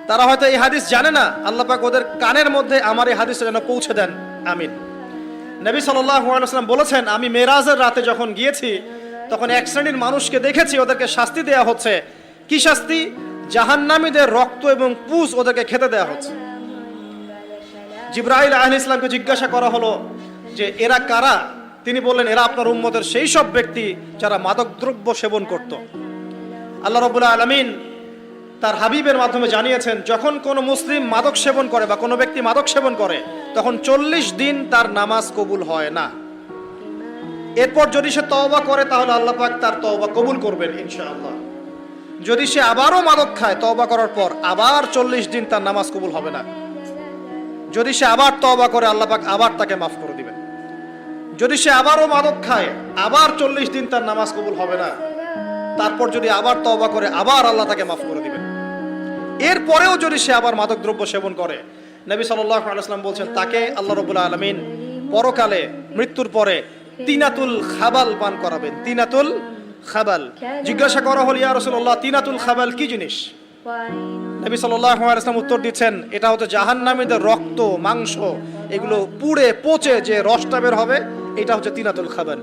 তারা হয়তো এই হাদিস জানে না, আল্লাহ পাক ওদের কানের মধ্যে আমার এই হাদিসটা যেন পৌঁছে দেন, আমিন। নবী সাল্লাল্লাহু আলাইহি ওয়াসাল্লাম বলেছেন, আমি মেরাজের রাতে যখন গিয়েছি তখন এক শ্রেণীর মানুষকে দেখেছি, ওদেরকে শাস্তি দেয়া হচ্ছে। কি শাস্তি? জাহান্নামীদের রক্ত এবং পুঁজ ওদেরকে খেতে দেয়া হচ্ছে। জিবরাইল আলাইহিস সালামকে জিজ্ঞাসা করা হলো যে এরা কারা? তিনি বললেন, এরা আপনার উম্মতের সেই সব ব্যক্তি যারা মাদকদ্রব্য সেবন করত। আল্লাহ রাব্বুল আলামিন তার হাবিবের মাধ্যমে জানিয়েছেন, যখন কোনো মুসলিম মাদক সেবন করে বা কোনো ব্যক্তি মাদক সেবন করে তখন 40 দিন তার নামাজ কবুল হয় না। এরপর যদি সে তওবা করে তাহলে আল্লাহ পাক তার তওবা কবুল করবেন ইনশাআল্লাহ। যদি সে আবারও মাদক খায় তওবা করার পর, আবার 40 দিন তার নামাজ কবুল হবে না। যদি সে আবার তওবা করে আল্লাহ পাক আবার তাকে মাফ করে দিবেন। যদি সে আবারও মাদক খায় আবার 40 দিন তার নামাজ কবুল হবে না। তারপর যদি আবার তওবা করে আবার আল্লাহ তাকে মাফ করে দিবেন। এরপরেও যদি সে আবার মাদক দ্রব্য সেবন করে, নবী সাল্লাল্লাহু আলাইহি ওয়াসাল্লাম বলছেন তাকে আল্লাহ রাব্বুল আলামিন পরকালে মৃত্যুর পরে তিনাতুল খাবাল পান করাবেন। তিনাতুল খাবাল। জিজ্ঞাসা করা হল, ইয়া রাসূলুল্লাহ, তিনাতুল খাবাল কি জিনিস? নবী সাল্লাল্লাহু আলাইহি ওয়াসাল্লাম উত্তর দিচ্ছেন, এটা হচ্ছে জাহান্নামীদের রক্ত, মাংস, এগুলো পুড়ে পচে যে রসটা বের হবে, এটা হচ্ছে তিনাতুল খাবাল।